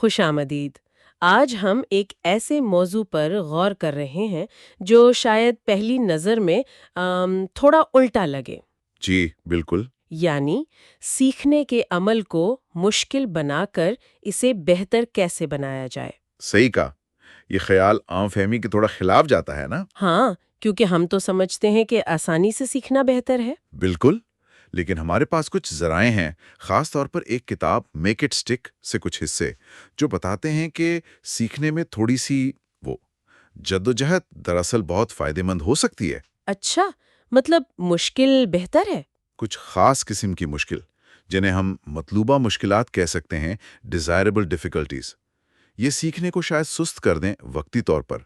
خوش آمدید۔ آج ہم ایک ایسے موضوع پر غور کر رہے ہیں جو شاید پہلی نظر میں تھوڑا الٹا لگے، جی بالکل۔ یعنی سیکھنے کے عمل کو مشکل بنا کر اسے بہتر کیسے بنایا جائے۔ صحیح کہا، یہ خیال عام فہمی کے تھوڑا خلاف جاتا ہے نا؟ ہاں، کیونکہ ہم تو سمجھتے ہیں کہ آسانی سے سیکھنا بہتر ہے۔ بالکل، لیکن ہمارے پاس کچھ ذرائع ہیں، خاص طور پر ایک کتاب میک اٹ سٹک سے کچھ حصے جو بتاتے ہیں کہ سیکھنے میں تھوڑی سی جدوجہد دراصل بہت فائدہ مند ہو سکتی ہے۔ اچھا، مطلب مشکل بہتر ہے؟ کچھ خاص قسم کی مشکل، جنہیں ہم مطلوبہ مشکلات کہہ سکتے ہیں، ڈیزائربل ڈیفیکلٹیز، یہ سیکھنے کو شاید سست کر دیں وقتی طور پر،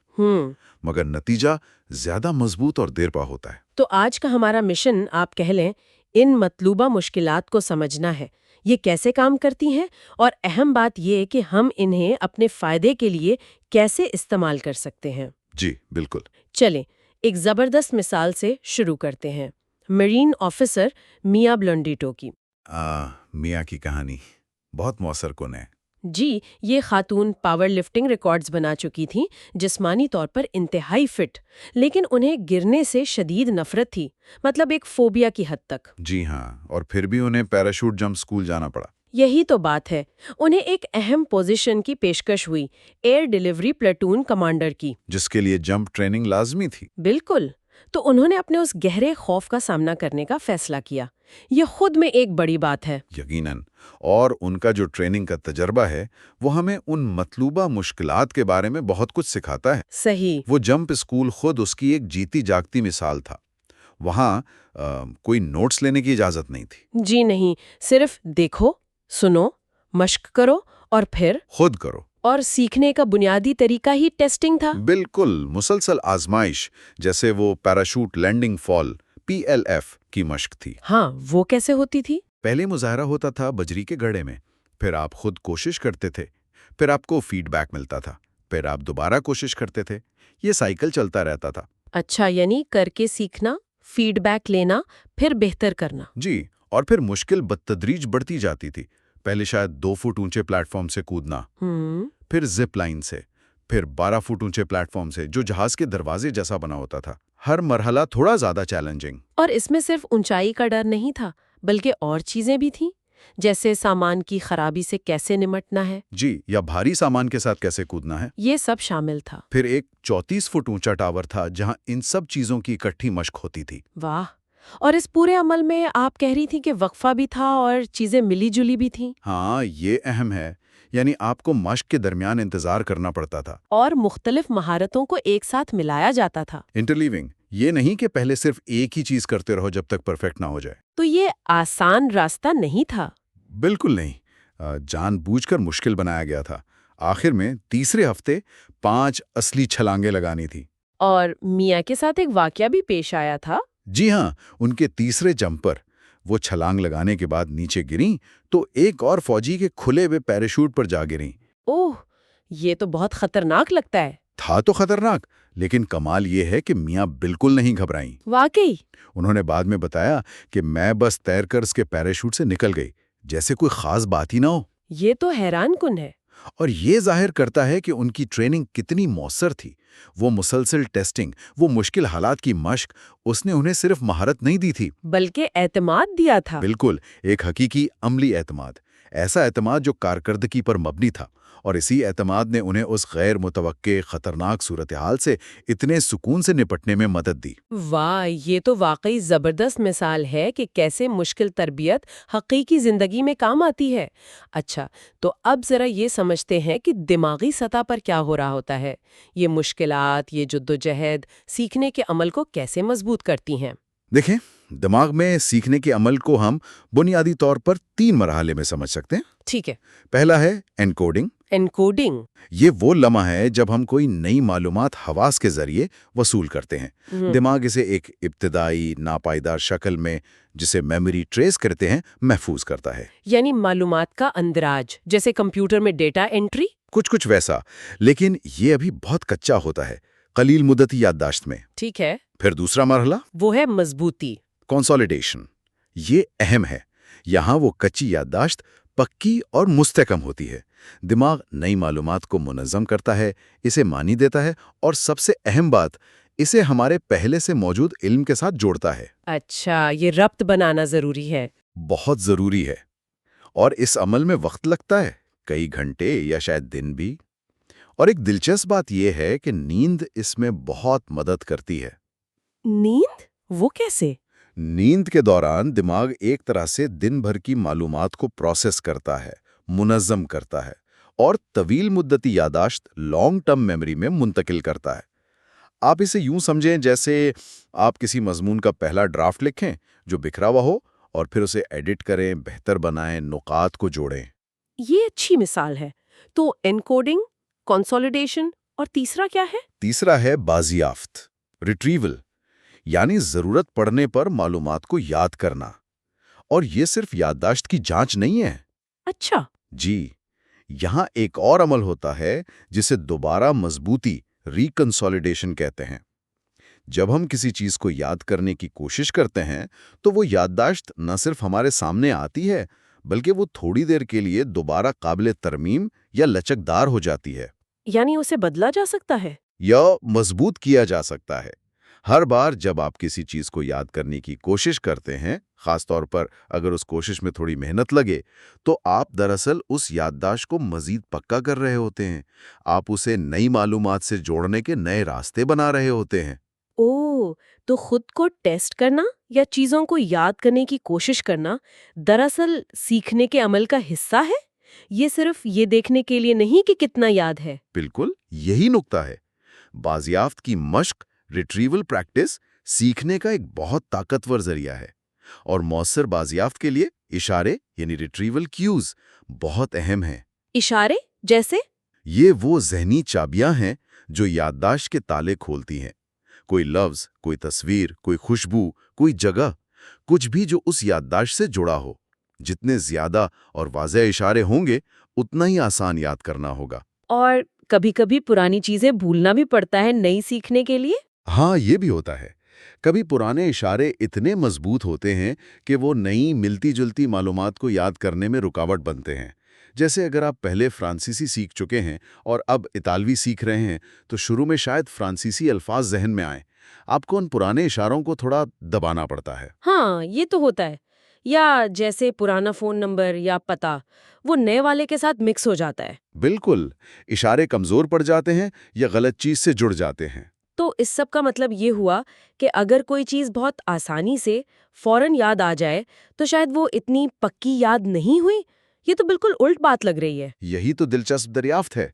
مگر نتیجہ زیادہ مضبوط اور دیر پا ہوتا ہے۔ تو آج کا ہمارا مشن آپ کہہ لیں ان مطلوبہ مشکلات کو سمجھنا ہے، یہ کیسے کام کرتی ہیں، اور اہم بات یہ کہ ہم انہیں اپنے فائدے کے لیے کیسے استعمال کر سکتے ہیں۔ جی بالکل۔ چلیں ایک زبردست مثال سے شروع کرتے ہیں، میرین آفیسر میاں بلونڈیٹو کی۔ میاں کی کہانی بہت مؤثر کن ہے۔ جی، یہ خاتون پاور لفٹنگ ریکارڈز بنا چکی تھیں، جسمانی طور پر انتہائی فٹ، لیکن انہیں گرنے سے شدید نفرت تھی، مطلب ایک فوبیا کی حد تک۔ جی ہاں، اور پھر بھی انہیں پیراشوٹ جمپ اسکول جانا پڑا۔ یہی تو بات ہے، انہیں ایک اہم پوزیشن کی پیشکش ہوئی، ایئر ڈیلیوری پلاٹون کمانڈر کی، جس کے لیے جمپ ٹریننگ لازمی تھی۔ بالکل۔ تو انہوں نے اپنے اس گہرے خوف کا سامنا کرنے کا فیصلہ کیا۔ یہ خود میں ایک بڑی بات ہے۔ یقیناً، اور ان کا جو ٹریننگ کا تجربہ ہے وہ ہمیں ان مطلوبہ مشکلات کے بارے میں بہت کچھ سکھاتا ہے۔ صحیح۔ وہ جمپ اسکول خود اس کی ایک جیتی جاگتی مثال تھا۔ وہاں کوئی نوٹس لینے کی اجازت نہیں تھی۔ جی نہیں، صرف دیکھو، سنو، مشق کرو اور پھر خود کرو۔ اور سیکھنے کا بنیادی طریقہ ہی ٹیسٹنگ تھا۔ بالکل، مسلسل آزمائش، جیسے وہ پیراشوٹ لینڈنگ فال PLF کی مشق تھی۔ ہاں، وہ کیسے ہوتی تھی؟ پہلے مظاہرہ ہوتا تھا بجری کے گڑھے میں، پھر آپ خود کوشش کرتے تھے، پھر آپ کو فیڈ بیک ملتا تھا، پھر آپ دوبارہ کوشش کرتے تھے، یہ سائیکل چلتا رہتا تھا۔ اچھا، یعنی کر کے سیکھنا، فیڈ بیک لینا، پھر بہتر کرنا۔ جی، اور پھر مشکل بتدریج بڑھتی جاتی تھی۔ پہلے شاید 2 فٹ اونچے پلیٹ فارم سے کودنا، پھر زپ لائن سے، پھر 12 فٹ اونچے پلیٹ فارم سے جو جہاز کے دروازے جیسا بنا ہوتا تھا۔ ہر مرحلہ تھوڑا زیادہ چیلنجنگ۔ اور اس میں صرف اونچائی کا ڈر نہیں تھا، بلکہ اور چیزیں بھی تھیں، جیسے سامان کی خرابی سے کیسے نمٹنا ہے۔ جی، یا بھاری سامان کے ساتھ کیسے کودنا ہے۔ یہ سب شامل تھا۔ پھر ایک 34 فٹ اونچا ٹاور تھا جہاں ان سب چیزوں کی اکٹھی مشق ہوتی تھی۔ واہ! اور اس پورے عمل میں آپ کہہ رہی تھی کہ وقفہ بھی تھا اور چیزیں ملی جلی بھی تھیں۔ ہاں، یہ اہم ہے، یعنی آپ کو مشق کے درمیان انتظار کرنا پڑتا تھا۔ اور مختلف مہارتوں کو ایک ساتھ ملایا جاتا تھا۔ انٹرلیونگ، یہ نہیں کہ پہلے صرف ایک ہی چیز کرتے رہو جب تک پرفیکٹ نہ ہو جائے۔ تو یہ آسان راستہ نہیں تھا۔ بالکل نہیں، جان بوجھ کر مشکل بنایا گیا تھا۔ آخر میں تیسرے ہفتے 5 اصلی چھلانگیں لگانی تھی۔ اور میاں کے ساتھ ایک واقعہ بھی پیش آیا تھا۔ جی ہاں، ان کے تیسرے جمپ پر وہ چھلانگ لگانے کے بعد نیچے گریں تو ایک اور فوجی کے کھلے ہوئے پیراشوٹ پر جا گریں۔ اوہ، یہ تو بہت خطرناک لگتا ہے۔ تھا تو خطرناک، لیکن کمال یہ ہے کہ میاں بالکل نہیں گھبرائیں۔ واقعی؟ انہوں نے بعد میں بتایا کہ میں بس تیر کر اس کے پیراشوٹ سے نکل گئی، جیسے کوئی خاص بات ہی نہ ہو۔ یہ تو حیران کن ہے۔ اور یہ ظاہر کرتا ہے کہ ان کی ٹریننگ کتنی مؤثر تھی۔ وہ مسلسل ٹیسٹنگ، وہ مشکل حالات کی مشق، اس نے انہیں صرف مہارت نہیں دی تھی، بلکہ اعتماد دیا تھا۔ بالکل، ایک حقیقی عملی اعتماد، ایسا اعتماد جو کارکردگی پر مبنی تھا، اور اسی اعتماد نے انہیں اس غیر متوقع خطرناک صورتحال سے اتنے سکون سے نپٹنے میں مدد دی۔ واہ، یہ تو واقعی زبردست مثال ہے کہ کیسے مشکل تربیت حقیقی زندگی میں کام آتی ہے۔ اچھا، تو اب ذرا یہ سمجھتے ہیں کہ دماغی سطح پر کیا ہو رہا ہوتا ہے۔ یہ مشکلات، یہ جدوجہد سیکھنے کے عمل کو کیسے مضبوط کرتی ہیں؟ دیکھیں، دماغ میں سیکھنے کے عمل کو ہم بنیادی طور پر 3 مرحلے میں سمجھ سکتے ہیں۔ ٹھیک ہے۔ پہلا ہے انکوڈنگ۔ انکوڈنگ؟ یہ وہ لمحہ ہے جب ہم کوئی نئی معلومات حواس کے ذریعے وصول کرتے ہیں۔ دماغ اسے ایک ابتدائی ناپائیدار شکل میں، جسے میموری ٹریس کرتے ہیں، محفوظ کرتا ہے۔ یعنی معلومات کا اندراج، جیسے کمپیوٹر میں ڈیٹا انٹری؟ کچھ ویسا، لیکن یہ ابھی بہت کچا ہوتا ہے، قلیل مدتی یادداشت میں۔ ٹھیک ہے۔ پھر دوسرا مرحلہ، وہ ہے مضبوطی۔ کنسولیڈیشن۔ یہ اہم ہے، یہاں وہ کچی یادداشت پکی اور مستحکم ہوتی ہے۔ دماغ نئی معلومات کو منظم کرتا ہے، اسے معنی دیتا ہے اور سب سے اہم بات، اسے ہمارے پہلے سے موجود علم کے ساتھ جوڑتا ہے۔ اچھا، یہ ربط بنانا ضروری ہے۔ بہت ضروری ہے، اور اس عمل میں وقت لگتا ہے، کئی گھنٹے یا شاید دن بھی۔ اور ایک دلچسپ بات یہ ہے کہ نیند اس میں بہت مدد کرتی ہے۔ نیند؟ وہ کیسے؟ نیند کے دوران دماغ ایک طرح سے دن بھر کی معلومات کو پروسیس کرتا ہے، منظم کرتا ہے اور طویل مدتی یادداشت لانگ ٹرم میموری میں منتقل کرتا ہے۔ آپ اسے یوں سمجھیں جیسے آپ کسی مضمون کا پہلا ڈرافٹ لکھیں جو بکھرا ہوا ہو، اور پھر اسے ایڈٹ کریں، بہتر بنائیں، نکات کو جوڑیں۔ یہ اچھی مثال ہے۔ تو انکوڈنگ، کنسولیڈیشن اور تیسرا کیا ہے؟ تیسرا ہے بازیافت، ریٹریول، یعنی ضرورت پڑنے پر معلومات کو یاد کرنا۔ اور یہ صرف یادداشت کی جانچ نہیں ہے۔ اچھا۔ جی، یہاں ایک اور عمل ہوتا ہے جسے دوبارہ مضبوطی، ریکنسولیڈیشن کہتے ہیں۔ جب ہم کسی چیز کو یاد کرنے کی کوشش کرتے ہیں تو وہ یادداشت نہ صرف ہمارے سامنے آتی ہے، بلکہ وہ تھوڑی دیر کے لیے دوبارہ قابل ترمیم یا لچکدار ہو جاتی ہے، یعنی اسے بدلا جا سکتا ہے؟ یا مضبوط کیا جا سکتا ہے۔ ہر بار جب آپ کسی چیز کو یاد کرنے کی کوشش کرتے ہیں، خاص طور پر اگر اس کوشش میں تھوڑی محنت لگے، تو آپ دراصل اس یادداشت کو مزید پکا کر رہے ہوتے ہیں۔ آپ اسے نئی معلومات سے جوڑنے کے نئے راستے بنا رہے ہوتے ہیں۔ اوہ، تو خود کو ٹیسٹ کرنا یا چیزوں کو یاد کرنے کی کوشش کرنا دراصل سیکھنے کے عمل کا حصہ ہے؟ یہ صرف یہ دیکھنے کے لیے نہیں کہ کتنا یاد ہے۔ بالکل یہی نکتہ ہے۔ بازیافت کی مشق، ریٹریول پریکٹس، سیکھنے کا ایک بہت طاقتور ذریعہ ہے، اور مؤثر بازیافت کے لیے اشارے یعنی ریٹریول کیوز بہت اہم ہیں۔ اشارے جیسے؟ یہ وہ ذہنی چابیاں ہیں جو یادداشت کے تالے کھولتی ہیں۔ کوئی لفظ، کوئی تصویر، کوئی خوشبو، کوئی جگہ، کچھ بھی جو اس یادداشت سے جڑا ہو۔ جتنے زیادہ اور واضح اشارے ہوں گے، اتنا ہی آسان یاد کرنا ہوگا۔ اور کبھی کبھی پرانی چیزیں بھولنا بھی پڑتا ہے نئی سیکھنے کے لیے؟ ہاں، یہ بھی ہوتا ہے۔ کبھی پرانے اشارے اتنے مضبوط ہوتے ہیں کہ وہ نئی ملتی جلتی معلومات کو یاد کرنے میں رکاوٹ بنتے ہیں۔ جیسے اگر آپ پہلے فرانسیسی سیکھ چکے ہیں اور اب اطالوی سیکھ رہے ہیں، تو شروع میں شاید فرانسیسی الفاظ ذہن میں آئیں۔ آپ کو ان پرانے اشاروں کو تھوڑا دبانا پڑتا ہے۔ ہاں، یہ تو ہوتا ہے۔ یا جیسے پرانا فون نمبر یا پتہ وہ نئے والے کے ساتھ مکس ہو جاتا ہے۔ بالکل، اشارے کمزور پڑ جاتے ہیں یا غلط چیز سے جڑ جاتے ہیں۔ تو اس سب کا مطلب یہ ہوا کہ اگر کوئی چیز بہت آسانی سے فوراً یاد آ جائے تو شاید وہ اتنی پکی یاد نہیں ہوئی۔ یہ تو بالکل الٹ بات لگ رہی ہے۔ یہی تو دلچسپ دریافت ہے۔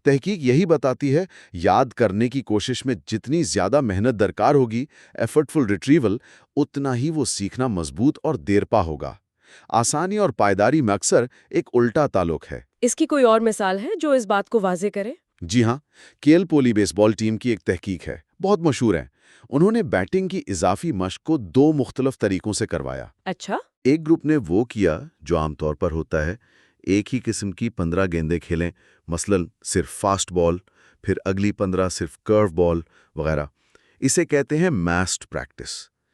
تحقیق یہی بتاتی ہے، یاد کرنے کی کوشش میں جتنی زیادہ محنت درکار ہوگی، ایفرٹفل ریٹریول، اتنا ہی وہ سیکھنا مضبوط اور دیرپا ہوگا۔ آسانی اور پائیداری میں اکثر ایک الٹا تعلق ہے۔ اس کی کوئی اور مثال ہے جو اس بات کو واضح کرے؟ جی ہاں، کیل پولی بیس بال ٹیم کی ایک تحقیق ہے، بہت مشہور ہے۔ انہوں نے بیٹنگ کی اضافی مشق کو 2 مختلف طریقوں سے کروایا۔ اچھا۔ ایک گروپ نے وہ کیا جو عام طور پر ہوتا ہے، ایک ہی قسم کی 15 گیندیں کھیلیں، مثلا صرف فاسٹ بال، پھر اگلی 15 صرف کرو بال وغیرہ۔ اسے کہتے ہیں میسڈ پریکٹس،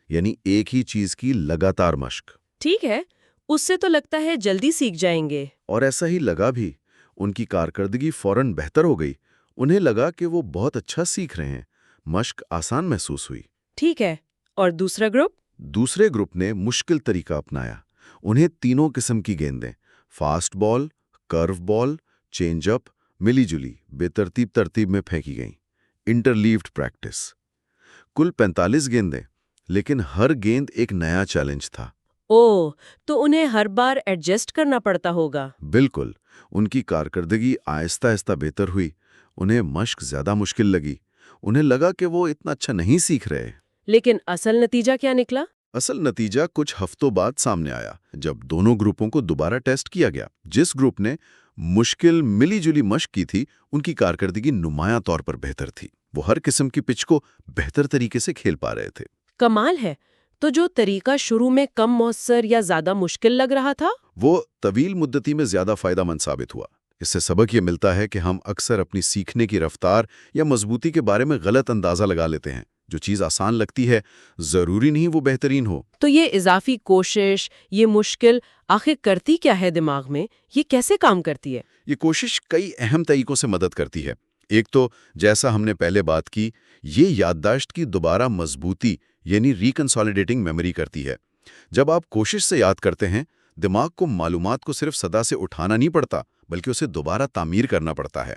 یعنی ایک ہی چیز کی لگاتار مشق۔ ٹھیک ہے، اس سے تو لگتا ہے جلدی سیکھ جائیں گے۔ اور ایسا ہی لگا بھی۔ ان کی کارکردگی فوراً بہتر ہو گئی۔ انہیں لگا کہ وہ بہت اچھا سیکھ رہے ہیں، مشق آسان محسوس ہوئی۔ ٹھیک ہے، اور دوسرا گروپ؟ دوسرے گروپ نے مشکل طریقہ اپنایا۔ انہیں 3 قسم کی گیندیں، فاسٹ بال، کرو بال، چینج اپ، ملی جلی بے ترتیب میں پھینکی گئیں۔ Interlude practice. کل 45 گیندیں، لیکن ہر گیند ایک نیا چیلنج تھا۔ اوہ، تو انہیں ہر بار ایڈجسٹ کرنا پڑتا ہوگا۔ بالکل، ان کی کارکردگی آہستہ آہستہ بہتر ہوئی۔ انہیں مشق زیادہ مشکل لگی۔ انہیں لگا کہ وہ اتنا اچھا نہیں سیکھ رہے۔ لیکن اصل نتیجہ کیا نکلا؟ اصل نتیجہ کچھ ہفتوں بعد سامنے آیا، جب دونوں گروپوں کو دوبارہ ٹیسٹ کیا گیا۔ جس گروپ نے مشکل ملی جلی مشق کی تھی، ان کی کارکردگی نمایاں طور پر بہتر تھی۔ وہ ہر قسم کی پچ کو بہتر طریقے سے کھیل پا رہے تھے۔ کمال ہے۔ تو جو طریقہ شروع میں کم مؤثر یا زیادہ مشکل لگ رہا تھا، وہ طویل مدتی میں زیادہ فائدہ مند ثابت ہوا۔ اس سے سبق یہ ملتا ہے کہ ہم اکثر اپنی سیکھنے کی رفتار یا مضبوطی کے بارے میں غلط اندازہ لگا لیتے ہیں۔ جو چیز آسان لگتی ہے ضروری نہیں وہ بہترین ہو۔ تو یہ اضافی کوشش، یہ مشکل آخر کرتی کیا ہے دماغ میں؟ یہ کیسے کام کرتی ہے؟ یہ کوشش کئی اہم طریقوں سے مدد کرتی ہے۔ ایک تو جیسا ہم نے پہلے بات کی، یہ یادداشت کی دوبارہ مضبوطی یعنی ریکنسالیڈیٹنگ میموری کرتی ہے۔ جب آپ کوشش سے یاد کرتے ہیں، دماغ کو معلومات کو صرف صدا سے اٹھانا نہیں پڑتا بلکہ اسے دوبارہ تعمیر کرنا پڑتا ہے۔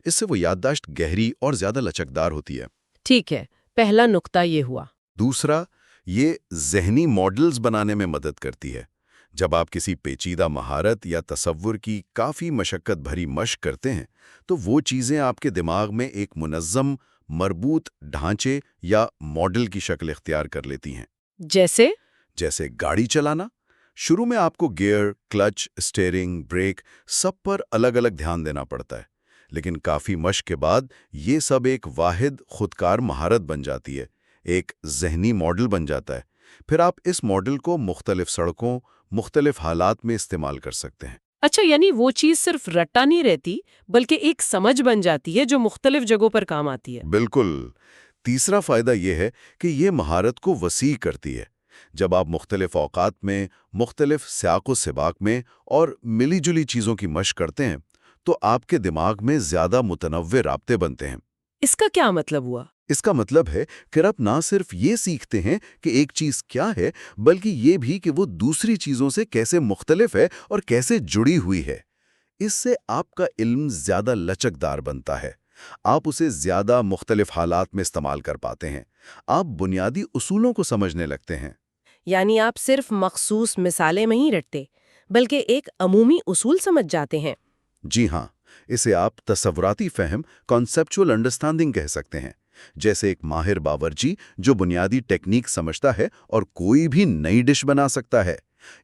اس سے وہ یادداشت گہری اور زیادہ لچکدار ہوتی ہے۔ ٹھیک ہے، پہلا نقطہ یہ ہوا۔ دوسرا، یہ ذہنی ماڈلز بنانے میں مدد کرتی ہے۔ جب آپ کسی پیچیدہ مہارت یا تصور کی کافی مشقت بھری مشق کرتے ہیں تو وہ چیزیں آپ کے دماغ میں ایک منظم، مربوط ڈھانچے یا ماڈل کی شکل اختیار کر لیتی ہیں۔ جیسے گاڑی چلانا، شروع میں آپ کو گیئر، کلچ، اسٹیئرنگ، بریک سب پر الگ الگ دھیان دینا پڑتا ہے، لیکن کافی مشق کے بعد یہ سب ایک واحد خودکار مہارت بن جاتی ہے، ایک ذہنی ماڈل بن جاتا ہے۔ پھر آپ اس ماڈل کو مختلف سڑکوں، مختلف حالات میں استعمال کر سکتے ہیں۔ اچھا، یعنی وہ چیز صرف رٹا نہیں رہتی بلکہ ایک سمجھ بن جاتی ہے جو مختلف جگہوں پر کام آتی ہے۔ بالکل۔ تیسرا فائدہ یہ ہے کہ یہ مہارت کو وسیع کرتی ہے۔ جب آپ مختلف اوقات میں، مختلف سیاق و سباق میں اور ملی جلی چیزوں کی مشق کرتے ہیں تو آپ کے دماغ میں زیادہ متنوع رابطے بنتے ہیں۔ اس کا کیا مطلب ہوا؟ اس کا مطلب ہے کہ آپ نہ صرف یہ سیکھتے ہیں کہ ایک چیز کیا ہے، بلکہ یہ بھی کہ وہ دوسری چیزوں سے کیسے مختلف ہے اور کیسے جڑی ہوئی ہے۔ اس سے آپ کا علم زیادہ لچکدار بنتا ہے۔ آپ اسے زیادہ مختلف حالات میں استعمال کر پاتے ہیں۔ آپ بنیادی اصولوں کو سمجھنے لگتے ہیں۔ یعنی آپ صرف مخصوص مثالیں نہیں رٹتے بلکہ ایک عمومی اصول سمجھ جاتے ہیں۔ جی ہاں، اسے آپ تصوراتی فہم، کانسیپچول انڈرسٹینڈنگ کہہ سکتے ہیں۔ جیسے ایک ماہر باورچی جو بنیادی ٹیکنیک سمجھتا ہے اور کوئی بھی نئی ڈش بنا سکتا ہے،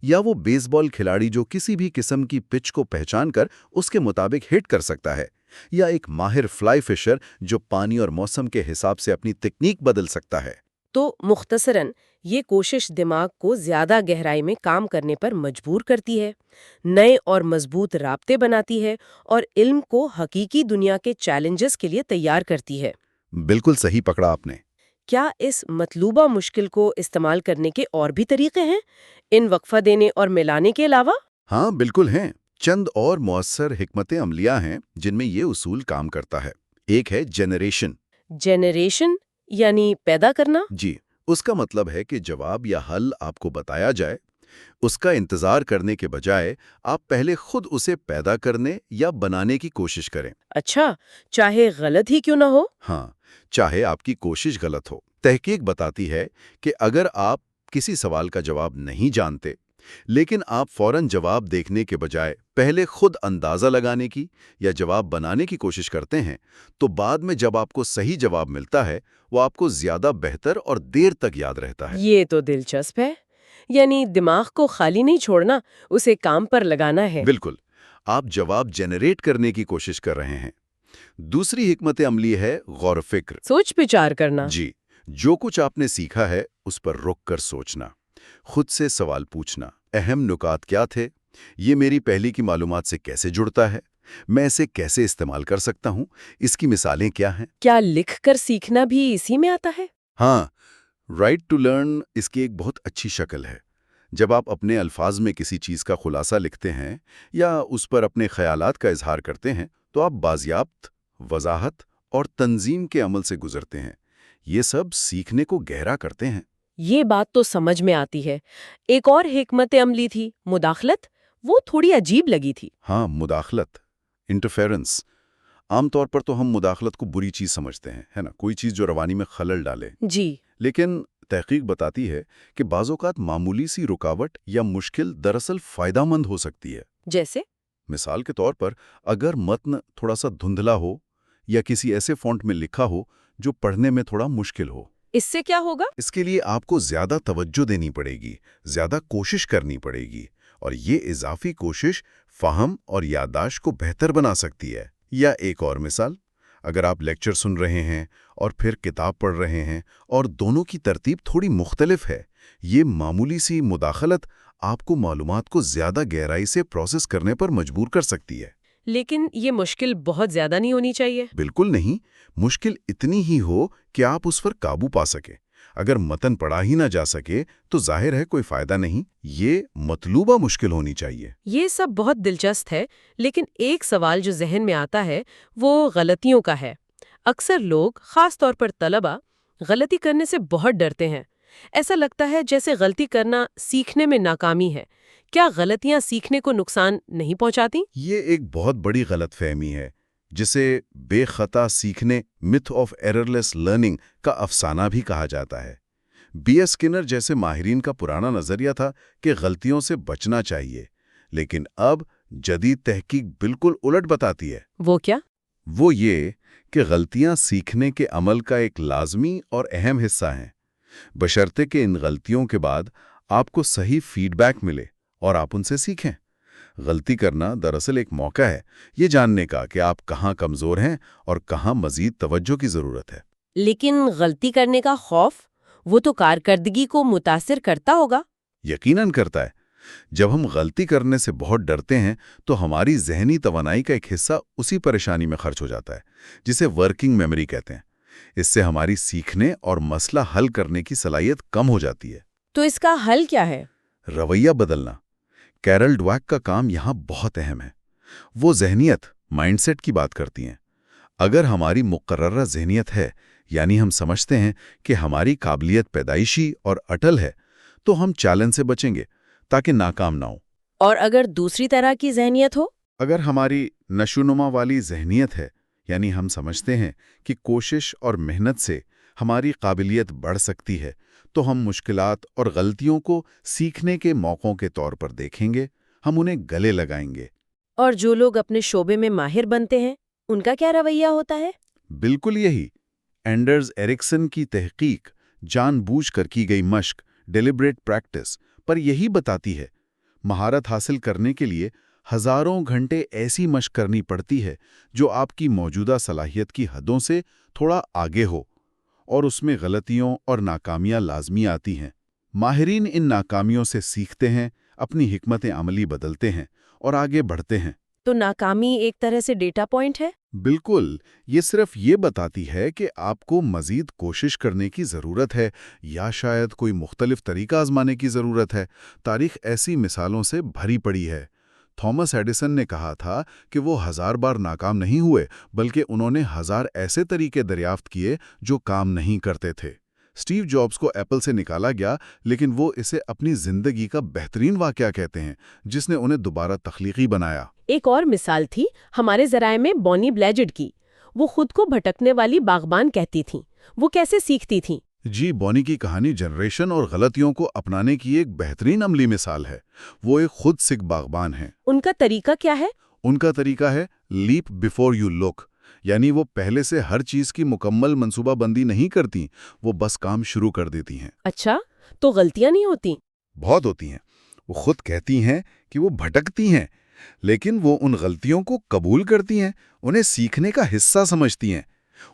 یا وہ بیس بال کھلاڑی جو کسی بھی قسم کی پچ کو پہچان کر اس کے مطابق ہٹ کر سکتا ہے، یا ایک ماہر فلائی فشر جو پانی اور موسم کے حساب سے اپنی تکنیک بدل سکتا ہے۔ تو مختصراً یہ کوشش دماغ کو زیادہ گہرائی میں کام کرنے پر مجبور کرتی ہے، نئے اور مضبوط رابطے بناتی ہے اور علم کو حقیقی دنیا کے چیلنجز کے لیے تیار کرتی ہے۔ بالکل صحیح پکڑا آپ نے۔ کیا اس مطلوبہ مشکل کو استعمال کرنے کے اور بھی طریقے ہیں، ان وقفہ دینے اور ملانے کے علاوہ؟ ہاں بالکل ہیں۔ چند اور مؤثر حکمت عملیہ ہیں جن میں یہ اصول کام کرتا ہے۔ ایک ہے جنریشن۔ جنریشن یعنی پیدا کرنا؟ جی، اس کا مطلب ہے کہ جواب یا حل آپ کو بتایا جائے، اس کا انتظار کرنے کے بجائے آپ پہلے خود اسے پیدا کرنے یا بنانے کی کوشش کریں۔ اچھا، چاہے غلط ہی کیوں نہ ہو؟ ہاں، چاہے آپ کی کوشش غلط ہو۔ تحقیق بتاتی ہے کہ اگر آپ کسی سوال کا جواب نہیں جانتے لیکن آپ فوراً جواب دیکھنے کے بجائے پہلے خود اندازہ لگانے کی یا جواب بنانے کی کوشش کرتے ہیں تو بعد میں جب آپ کو صحیح جواب ملتا ہے وہ آپ کو زیادہ بہتر اور دیر تک یاد رہتا ہے۔ یہ تو دلچسپ ہے، یعنی دماغ کو خالی نہیں چھوڑنا، اسے کام پر لگانا ہے۔ بالکل، آپ جواب جنریٹ کرنے کی کوشش کر رہے ہیں۔ دوسری حکمت عملی ہے غور و فکر۔ سوچ بچار کرنا۔ جی، جو کچھ آپ نے سیکھا ہے اس پر رک کر سوچنا، خود سے سوال پوچھنا، اہم نکات کیا تھے، یہ میری پہلے کی معلومات سے کیسے جڑتا ہے، میں اسے کیسے استعمال کر سکتا ہوں، اس کی مثالیں کیا ہیں۔ کیا لکھ کر سیکھنا بھی اسی میں آتا ہے؟ ہاں، رائٹ ٹو لرن اس کی ایک بہت اچھی شکل ہے۔ جب آپ اپنے الفاظ میں کسی چیز کا خلاصہ لکھتے ہیں یا اس پر اپنے خیالات کا اظہار کرتے ہیں تو آپ بازیافت، وضاحت اور تنظیم کے عمل سے گزرتے ہیں۔ یہ سب سیکھنے کو گہرا کرتے ہیں۔ یہ بات تو سمجھ میں آتی ہے۔ ایک اور حکمت عملی تھی مداخلت، وہ تھوڑی عجیب لگی تھی۔ ہاں، مداخلت، انٹرفیرنس۔ عام طور پر تو ہم مداخلت کو بری چیز سمجھتے ہیں، ہے نا، کوئی چیز جو روانی میں خلل ڈالے۔ جی، لیکن تحقیق بتاتی ہے کہ بعض اوقات معمولی سی رکاوٹ یا مشکل دراصل فائدہ مند ہو سکتی ہے۔ جیسے؟ مثال کے طور پر اگر متن تھوڑا سا دھندلا ہو یا کسی ایسے فونٹ میں لکھا ہو جو پڑھنے میں تھوڑا مشکل ہو، اس سے کیا ہوگا؟ اس کے لیے آپ کو زیادہ توجہ دینی پڑے گی، زیادہ کوشش کرنی پڑے گی، اور یہ اضافی کوشش فہم اور یادداشت کو بہتر بنا سکتی ہے۔ یا ایک اور مثال، اگر آپ لیکچر سن رہے ہیں اور پھر کتاب پڑھ رہے ہیں اور دونوں کی ترتیب تھوڑی مختلف ہے، یہ معمولی سی مداخلت آپ کو معلومات کو زیادہ گہرائی سے پروسیس کرنے پر مجبور کر سکتی ہے۔ لیکن یہ مشکل بہت زیادہ نہیں ہونی چاہیے؟ بالکل نہیں، مشکل اتنی ہی ہو کہ آپ اس پر قابو پا سکیں۔ اگر متن پڑھا ہی نہ جا سکے تو ظاہر ہے کوئی فائدہ نہیں، یہ مطلوبہ مشکل ہونی چاہیے۔ یہ سب بہت دلچسپ ہے، لیکن ایک سوال جو ذہن میں آتا ہے وہ غلطیوں کا ہے۔ اکثر لوگ، خاص طور پر طلبہ، غلطی کرنے سے بہت ڈرتے ہیں۔ ایسا لگتا ہے جیسے غلطی کرنا سیکھنے میں ناکامی ہے۔ کیا غلطیاں سیکھنے کو نقصان نہیں پہنچاتی؟ یہ ایک بہت بڑی غلط فہمی ہے، جسے بے خطا سیکھنے myth of errorless learning کا افسانہ بھی کہا جاتا ہے۔ بی ایس اسکنر جیسے ماہرین کا پرانا نظریہ تھا کہ غلطیوں سے بچنا چاہیے، لیکن اب جدید تحقیق بالکل الٹ بتاتی ہے۔ وہ کیا؟ وہ یہ کہ غلطیاں سیکھنے کے عمل کا ایک لازمی اور اہم حصہ ہیں، بشرطے کہ ان غلطیوں کے بعد آپ کو صحیح فیڈ بیک ملے اور آپ ان سے سیکھیں۔ غلطی کرنا دراصل ایک موقع ہے یہ جاننے کا کہ آپ کہاں کمزور ہیں اور کہاں مزید توجہ کی ضرورت ہے۔ لیکن غلطی کرنے کا خوف، وہ تو کارکردگی کو متاثر کرتا ہوگا؟ یقیناً کرتا ہے۔ جب ہم غلطی کرنے سے بہت ڈرتے ہیں تو ہماری ذہنی توانائی کا ایک حصہ اسی پریشانی میں خرچ ہو جاتا ہے، جسے ورکنگ میموری کہتے ہیں۔ اس سے ہماری سیکھنے اور مسئلہ حل کرنے کی صلاحیت کم ہو جاتی ہے۔ تو اس کا حل کیا ہے؟ رویہ بدلنا۔ کیرل ڈویک کا کام یہاں بہت اہم ہے۔ وہ ذہنیت، مائنڈ سیٹ کی بات کرتی ہیں۔ اگر ہماری مقررہ ذہنیت ہے، یعنی ہم سمجھتے ہیں کہ ہماری قابلیت پیدائشی اور اٹل ہے، تو ہم چیلنج سے بچیں گے تاکہ ناکام نہ ہو۔ اور اگر دوسری طرح کی ذہنیت ہو؟ اگر ہماری نشوونما والی ذہنیت ہے، یعنی ہم سمجھتے ہیں کہ کوشش اور محنت سے ہماری قابلیت بڑھ سکتی ہے، تو ہم مشکلات اور غلطیوں کو سیکھنے کے موقعوں کے طور پر دیکھیں گے، ہم انہیں گلے لگائیں گے۔ اور جو لوگ اپنے شعبے میں ماہر بنتے ہیں، ان کا کیا رویہ ہوتا ہے؟ بالکل یہی۔ اینڈرز ایرکسن کی تحقیق جان بوجھ کر کی گئی مشق، ڈیلیبریٹ پریکٹس، پر یہی بتاتی ہے، مہارت حاصل کرنے کے لیے ہزاروں گھنٹے ایسی مشق کرنی پڑتی ہے جو آپ کی موجودہ صلاحیت کی حدوں سے تھوڑا آگے ہو، اور اس میں غلطیوں اور ناکامیاں لازمی آتی ہیں۔ ماہرین ان ناکامیوں سے سیکھتے ہیں، اپنی حکمت عملی بدلتے ہیں اور آگے بڑھتے ہیں۔ تو ناکامی ایک طرح سے ڈیٹا پوائنٹ ہے؟ بالکل، یہ صرف یہ بتاتی ہے کہ آپ کو مزید کوشش کرنے کی ضرورت ہے یا شاید کوئی مختلف طریقہ آزمانے کی ضرورت ہے۔ تاریخ ایسی مثالوں سے بھری پڑی ہے۔ تھامس ایڈیسن نے کہا تھا کہ وہ 1000 بار ناکام نہیں ہوئے، بلکہ انہوں نے 1000 ایسے طریقے دریافت کیے جو کام نہیں کرتے تھے۔ اسٹیو جابز کو ایپل سے نکالا گیا، لیکن وہ اسے اپنی زندگی کا بہترین واقعہ کہتے ہیں جس نے انہیں دوبارہ تخلیقی بنایا۔ ایک اور مثال تھی ہمارے ذرائع میں بونی بلیجڈ کی۔ وہ خود کو بھٹکنے والی باغبان کہتی تھیں۔ وہ کیسے سیکھتی تھیں؟ جی، بونی کی کہانی جنریشن اور غلطیوں کو اپنانے کی ایک بہترین عملی مثال ہے۔ وہ ایک خود سیکھ باغبان ہیں۔ ان کا طریقہ کیا ہے؟ ان کا طریقہ ہے لیپ بیفور یو لک، یعنی وہ پہلے سے ہر چیز کی مکمل منصوبہ بندی نہیں کرتی، وہ بس کام شروع کر دیتی ہیں۔ اچھا، تو غلطیاں نہیں ہوتی؟ بہت ہوتی ہیں۔ وہ خود کہتی ہیں کہ وہ بھٹکتی ہیں، لیکن وہ ان غلطیوں کو قبول کرتی ہیں، انہیں سیکھنے کا حصہ سمجھتی ہیں۔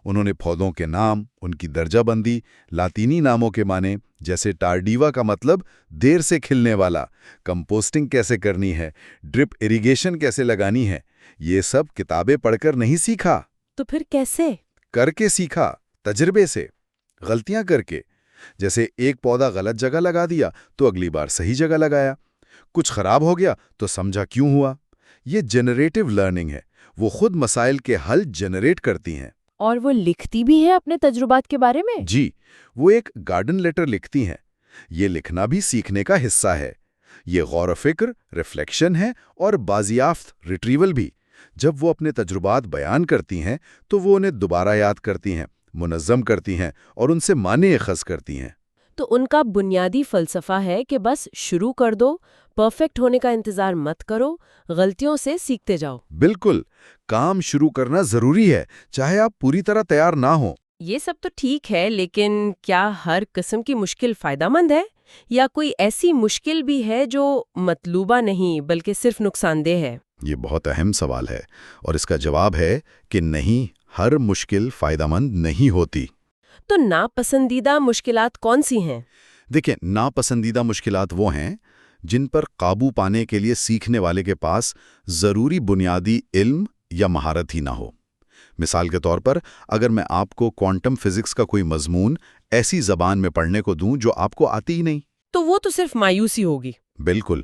انہوں نے پودوں کے نام، ان کی درجہ بندی، لاطینی ناموں کے معنی جیسے ٹارڈیوا کا مطلب دیر سے کھلنے والا، کمپوسٹنگ کیسے کرنی ہے، ڈرپ ایریگیشن کیسے لگانی ہے، یہ سب کتابیں پڑھ کر نہیں سیکھا۔ تو پھر کیسے؟ کر کے سیکھا، تجربے سے، غلطیاں کر کے۔ جیسے ایک پودا غلط جگہ لگا دیا تو اگلی بار صحیح جگہ لگایا، کچھ خراب ہو گیا تو سمجھا کیوں ہوا۔ یہ جنریٹو لرننگ ہے، وہ خود مسائل کے حل جنریٹ کرتی ہیں۔ اور وہ لکھتی بھی ہیں اپنے تجربات کے بارے میں؟ جی، وہ ایک گارڈن لیٹر لکھتی ہیں۔ یہ لکھنا بھی سیکھنے کا حصہ ہے۔ یہ غور و فکر، ریفلیکشن ہے اور بازیافت ریٹریول بھی۔ جب وہ اپنے تجربات بیان کرتی ہیں تو وہ انہیں دوبارہ یاد کرتی ہیں، منظم کرتی ہیں اور ان سے معنی اخذ کرتی ہیں۔ تو ان کا بنیادی فلسفہ ہے کہ بس شروع کر دو، پرفیکٹ ہونے کا انتظار مت کرو، غلطیوں سے سیکھتے جاؤ۔ بالکل، کام شروع کرنا ضروری ہے، چاہے آپ پوری طرح تیار نہ ہوں۔ یہ سب تو ٹھیک ہے، لیکن کیا ہر قسم کی مشکل فائدہ مند ہے؟ یا کوئی ایسی مشکل بھی ہے جو مطلوبہ نہیں بلکہ صرف نقصان دہ ہے؟ یہ بہت اہم سوال ہے، اور اس کا جواب ہے کہ نہیں، ہر مشکل فائدہ مند نہیں ہوتی۔ تو ناپسندیدہ مشکلات کون سی ہیں؟ دیکھیں، ناپسندیدہ مشکلات وہ ہیں جن پر قابو پانے کے لیے سیکھنے والے کے پاس ضروری بنیادی علم یا مہارت ہی نہ ہو۔ مثال کے طور پر اگر میں آپ کو کوانٹم فزکس کا کوئی مضمون ایسی زبان میں پڑھنے کو دوں جو آپ کو آتی ہی نہیں، تو وہ تو صرف مایوسی ہوگی۔ بالکل،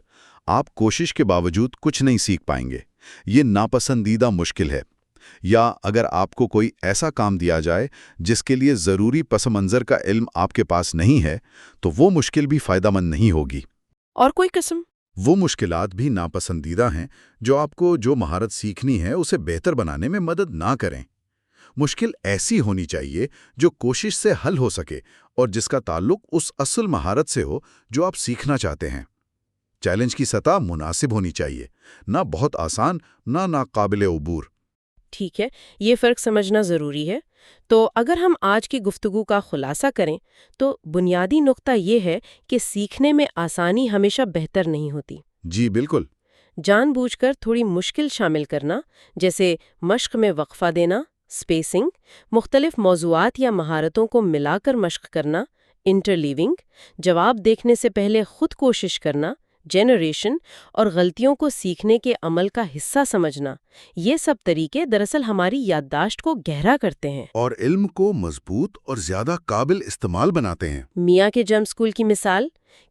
آپ کوشش کے باوجود کچھ نہیں سیکھ پائیں گے۔ یہ ناپسندیدہ مشکل ہے۔ یا اگر آپ کو کوئی ایسا کام دیا جائے جس کے لیے ضروری پس منظر کا علم آپ کے پاس نہیں ہے، تو وہ مشکل بھی فائدہ مند نہیں ہوگی۔ اور کوئی قسم؟ وہ مشکلات بھی ناپسندیدہ ہیں جو آپ کو جو مہارت سیکھنی ہے اسے بہتر بنانے میں مدد نہ کریں۔ مشکل ایسی ہونی چاہیے جو کوشش سے حل ہو سکے اور جس کا تعلق اس اصل مہارت سے ہو جو آپ سیکھنا چاہتے ہیں۔ چیلنج کی سطح مناسب ہونی چاہیے، نہ بہت آسان نہ ناقابل عبور۔ ٹھیک ہے، یہ فرق سمجھنا ضروری ہے۔ تو اگر ہم آج کی گفتگو کا خلاصہ کریں تو بنیادی نقطہ یہ ہے کہ سیکھنے میں آسانی ہمیشہ بہتر نہیں ہوتی۔ جی بالکل۔ جان بوجھ کر تھوڑی مشکل شامل کرنا، جیسے مشق میں وقفہ دینا، اسپیسنگ، مختلف موضوعات یا مہارتوں کو ملا کر مشق کرنا، انٹرلیونگ، جواب دیکھنے سے پہلے خود کوشش کرنا، جنریشن، اور غلطیوں کو سیکھنے کے عمل کا حصہ سمجھنا، یہ سب طریقے دراصل ہماری یادداشت کو گہرا کرتے ہیں اور علم کو مضبوط اور زیادہ قابل استعمال بناتے ہیں۔ میاں کے جم اسکول کی مثال،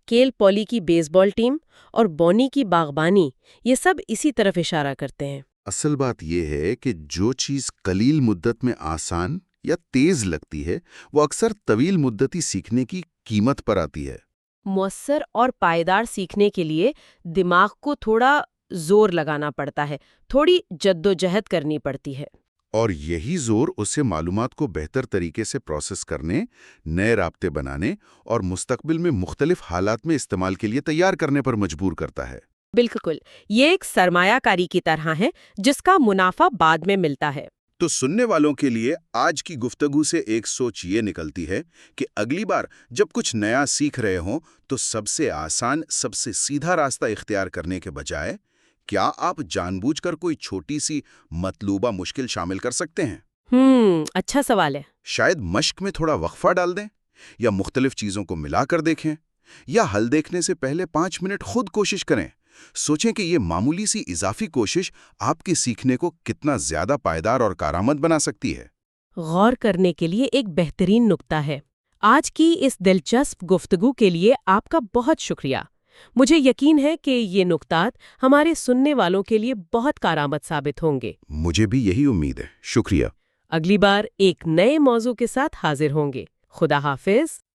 کیل پولی کی بیس بال ٹیم اور بونی کی باغبانی، یہ سب اسی طرف اشارہ کرتے ہیں۔ اصل بات یہ ہے کہ جو چیز قلیل مدت میں آسان یا تیز لگتی ہے وہ اکثر طویل مدتی سیکھنے کی قیمت پر آتی ہے۔ مؤثر اور پائیدار سیکھنے کے لیے دماغ کو تھوڑا زور لگانا پڑتا ہے، تھوڑی جدوجہد کرنی پڑتی ہے۔ اور یہی زور اسے معلومات کو بہتر طریقے سے پروسیس کرنے، نئے رابطے بنانے اور مستقبل میں مختلف حالات میں استعمال کے لیے تیار کرنے پر مجبور کرتا ہے۔ بالکل، یہ ایک سرمایہ کاری کی طرح ہے جس کا منافع بعد میں ملتا ہے۔ تو سننے والوں کے لیے آج کی گفتگو سے ایک سوچ یہ نکلتی ہے کہ اگلی بار جب کچھ نیا سیکھ رہے ہوں تو سب سے آسان، سب سے سیدھا راستہ اختیار کرنے کے بجائے کیا آپ جان بوجھ کر کوئی چھوٹی سی مطلوبہ مشکل شامل کر سکتے ہیں؟ اچھا سوال ہے۔ شاید مشق میں تھوڑا وقفہ ڈال دیں، یا مختلف چیزوں کو ملا کر دیکھیں، یا حل دیکھنے سے پہلے 5 منٹ خود کوشش کریں۔ سوچیں کہ یہ معمولی سی اضافی کوشش آپ کے سیکھنے کو کتنا زیادہ پائیدار اور کارآمد بنا سکتی ہے۔ غور کرنے کے لیے ایک بہترین نکتہ ہے۔ آج کی اس دلچسپ گفتگو کے لیے آپ کا بہت شکریہ۔ مجھے یقین ہے کہ یہ نکتات ہمارے سننے والوں کے لیے بہت کارآمد ثابت ہوں گے۔ مجھے بھی یہی امید ہے۔ شکریہ۔ اگلی بار ایک نئے موضوع کے ساتھ حاضر ہوں گے۔ خدا حافظ۔